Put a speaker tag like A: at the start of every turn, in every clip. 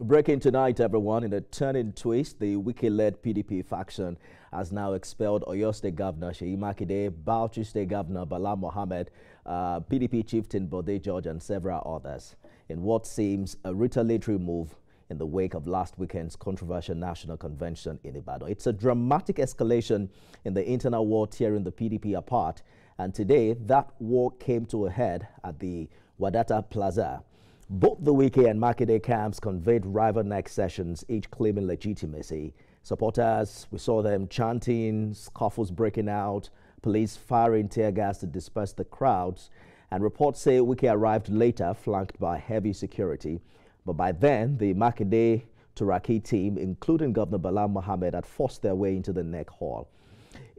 A: Breaking tonight, everyone. In a turning twist, the Wike-led PDP faction has now expelled Oyo State Governor Makinde, Bauchi State Governor Bala Mohammed, PDP chieftain Bode George, and several others, in what seems a retaliatory move in the wake of last weekend's controversial national convention in Ibadan. It's a dramatic escalation in the internal war tearing the PDP apart, and today that war came to a head at the Wadata Plaza. Both the Wike and Makinde camps conveyed rival next sessions, each claiming legitimacy. Supporters, we saw them chanting, scuffles breaking out, police firing tear gas to disperse the crowds, and reports say Wike arrived later, flanked by heavy security. But by then, the Makinde Turaki team, including Governor Bala Mohammed, had forced their way into the Neck Hall.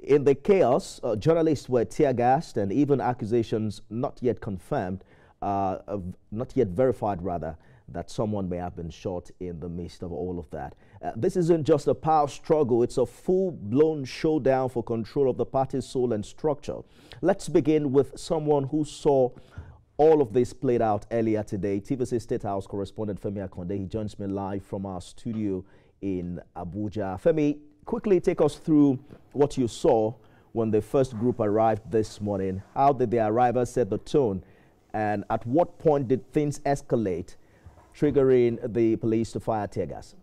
A: In the chaos, journalists were tear-gassed, and even accusations not yet confirmed, not yet verified rather, that someone may have been shot in the midst of all of that. This isn't just a power struggle, it's a full-blown showdown for control of the party's soul and structure. Let's begin with someone who saw all of this played out earlier today. TVC State House correspondent Femi Akonde, he joins me live from our studio in Abuja. Femi, quickly take us through what you saw when the first group arrived this morning. How did the arrival set the tone? And at what point did things escalate, triggering the police to fire tear gas?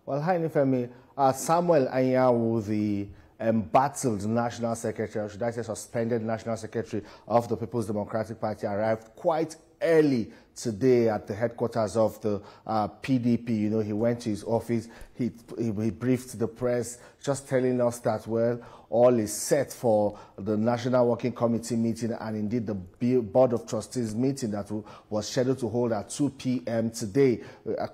B: Well, hi, Nifemi. Samuel Anyanwu, the embattled National Secretary, or should I say suspended National Secretary of the People's Democratic Party, arrived quite early today at the headquarters of the PDP. You know, he went to his office, he briefed the press, just telling us that, well, all is set for the National Working Committee meeting and indeed the Board of Trustees meeting that was scheduled to hold at 2 p.m. today.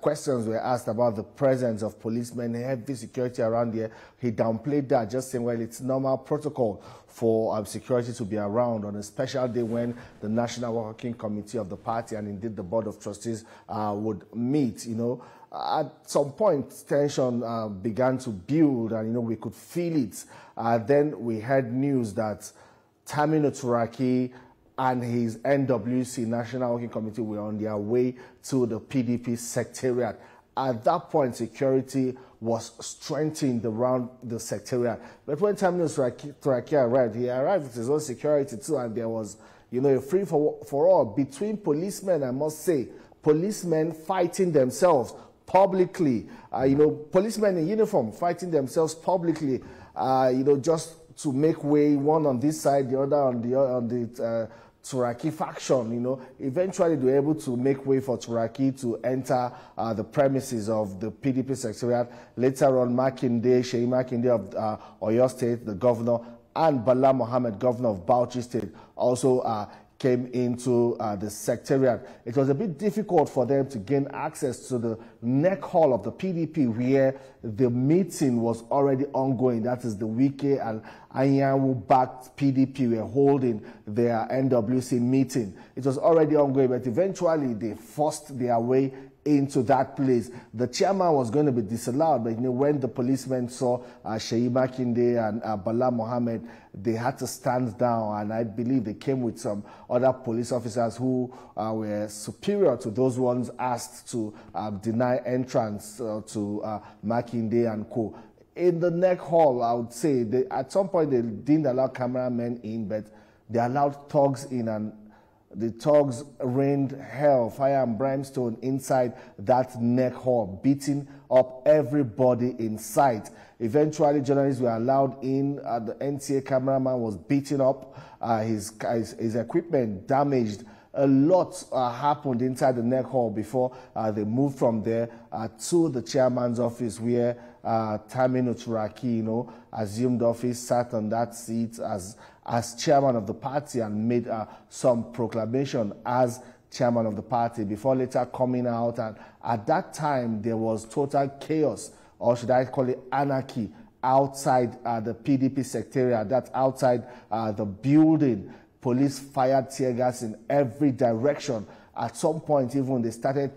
B: Questions were asked about the presence of policemen, heavy security around here. He downplayed that, just saying, well, it's normal protocol for security to be around on a special day when the National Working Committee of the party and indeed the Board of Trustees would meet. You know, at some point, tension began to build, and, you know, we could feel it. Then we heard news that Tamino Turaki and his NWC, National Working Committee, were on their way to the PDP secretariat. At that point, security was strengthened around the secretariat. But when Tamino Turaki arrived, he arrived with his own security too, and there was, you know, a free-for-all between policemen, I must say, policemen fighting themselves publicly, you know, policemen in uniform fighting themselves publicly, you know, just to make way, one on this side, the other on the Turaki faction. You know, eventually they were able to make way for Turaki to enter the premises of the PDP secretariat. Later on, Makinde, Makinde of Oyo State, the governor, and Bala Mohammed, governor of Bauchi State, also came into the secretariat. It was a bit difficult for them to gain access to the Neck Hall of the PDP, where the meeting was already ongoing. That is the Wike and Anyanwu-backed PDP were holding their NWC meeting. It was already ongoing, but eventually they forced their way into that place. The chairman was going to be disallowed, but, you know, when the policemen saw Makinde and Bala Mohammed, they had to stand down, and I believe they came with some other police officers who were superior to those ones asked to deny entrance to Makinde and co. In the Neck Hall, I would say, at some point they didn't allow cameramen in, but they allowed thugs in, and the thugs rained hell, fire and brimstone inside that Neck Hall, beating up everybody in sight. Eventually, journalists were allowed in. The NTA cameraman was beaten up. His equipment damaged. A lot happened inside the Neck Hall before they moved from there to the chairman's office, where Tamino Turaki, you know, assumed office, sat on that seat as chairman of the party and made some proclamation as chairman of the party before later coming out. And at that time, there was total chaos, or should I call it anarchy, outside the PDP secretariat. That's outside the building. Police fired tear gas in every direction. At some point, even they started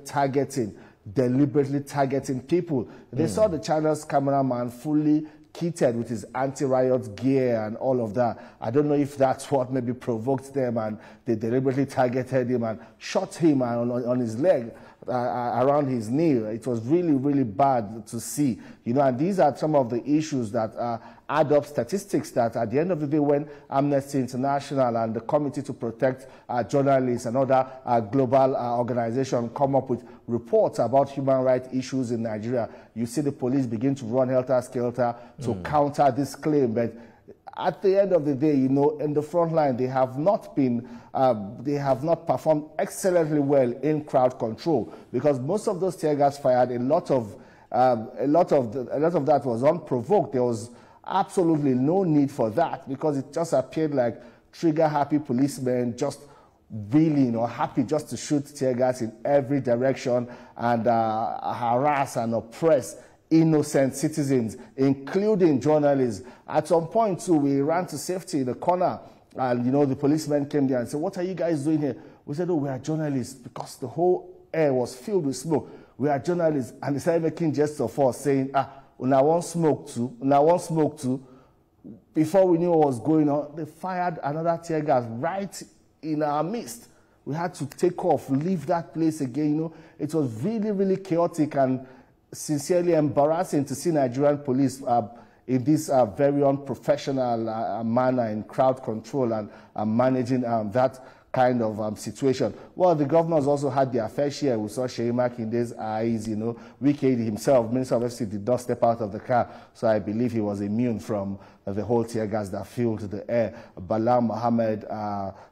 B: deliberately targeting people. They saw the channel's cameraman fully kitted with his anti-riot gear and all of that. I don't know if that's what maybe provoked them and they deliberately targeted him and shot him on his leg, around his knee. It was really, really bad to see. You know, and these are some of the issues that add up statistics that at the end of the day, when Amnesty International and the Committee to Protect Journalists and other global organizations come up with reports about human rights issues in Nigeria, you see the police begin to run helter-skelter to counter this claim. But at the end of the day, you know, in the front line, they have not performed excellently well in crowd control, because most of those tear gas fired, a lot of that was unprovoked. There was absolutely no need for that, because it just appeared like trigger-happy policemen just really, you know, happy just to shoot tear gas in every direction and harass and oppress innocent citizens, including journalists. At some point, too, we ran to safety in the corner, and, you know, the policemen came there and said, "What are you guys doing here?" We said, "Oh, we are journalists," because the whole air was filled with smoke. "We are journalists," and they started making gestures for us, saying, "Una want smoke too? Una want smoke too?" Before we knew what was going on, they fired another tear gas right in our midst. We had to take off, leave that place again. You know, it was really, really chaotic and sincerely embarrassing to see Nigerian police in this very unprofessional manner in crowd control and managing that kind of situation. Well, the governors also had their fair share. We saw Makinde's eyes, you know. Wike himself, Minister of FC, did not step out of the car, so I believe he was immune from the whole tear gas that filled the air. Bala Mohammed,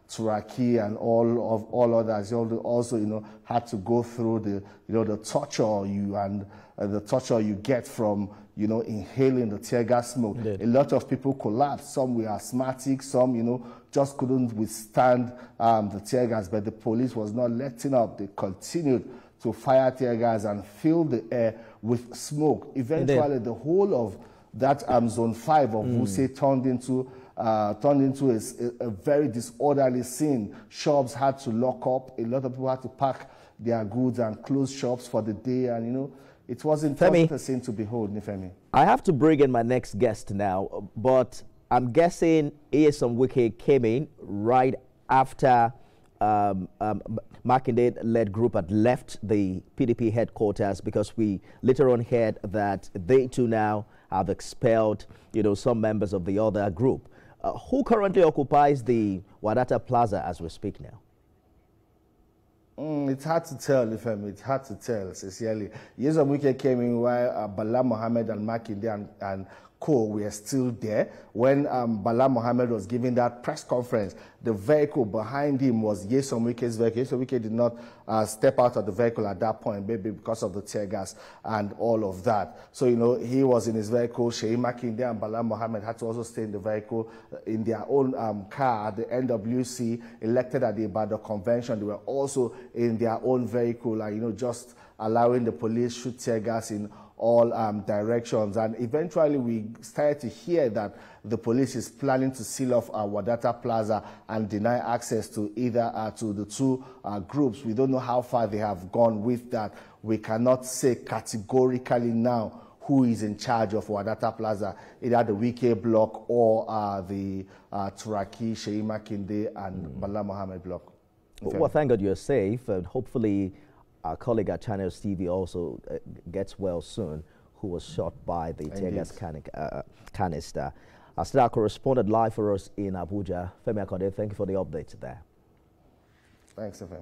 B: Turaki, and all others also, you know, had to go through the torture you get from, you know, inhaling the tear gas smoke. Indeed. A lot of people collapsed. Some were asthmatic, some, you know, just couldn't withstand the tear gas, but the police was not letting up. They continued to fire tear gas and fill the air with smoke. Eventually, the whole of that zone 5 of Wuse turned into a very disorderly scene. Shops had to lock up. A lot of people had to pack their goods and close shops for the day, and, you know, it wasn't a scene to behold, Nifemi.
A: I have to bring in my next guest now, but I'm guessing Nyesom Wike came in right after Makinde-led group had left the PDP headquarters, because we later on heard that they too now have expelled, you know, some members of the other group. Who currently occupies the Wadata Plaza as we speak now?
B: It's hard to tell, Ifemi. It's hard to tell, sincerely. Nyesom Wike came in while Bala Mohammed and Makinde and co were still there. When Bala Mohammed was giving that press conference, the vehicle behind him was Nyesom Wike's vehicle. Nyesom Wike did not step out of the vehicle at that point, maybe because of the tear gas and all of that. So, you know, he was in his vehicle. Makinde and Bala Mohammed had to also stay in the vehicle in their own car. The NWC elected at the Ibadan convention, they were also in their own vehicle, and, you know, just allowing the police shoot tear gas in all directions. And eventually we started to hear that the police is planning to seal off Wadata Plaza and deny access to either to the two groups. We don't know how far they have gone with that. We cannot say categorically now who is in charge of Wadata Plaza, either the Wike block or the Turaki, Makinde, and Bala Mohammed block. Okay.
A: Well, thank God you're safe, and hopefully our colleague at Channels TV also gets well soon, who was shot by the tear gas canister. Our correspondent live for us in Abuja, Femi Makinde, thank you for the update there.
B: Thanks, Femi.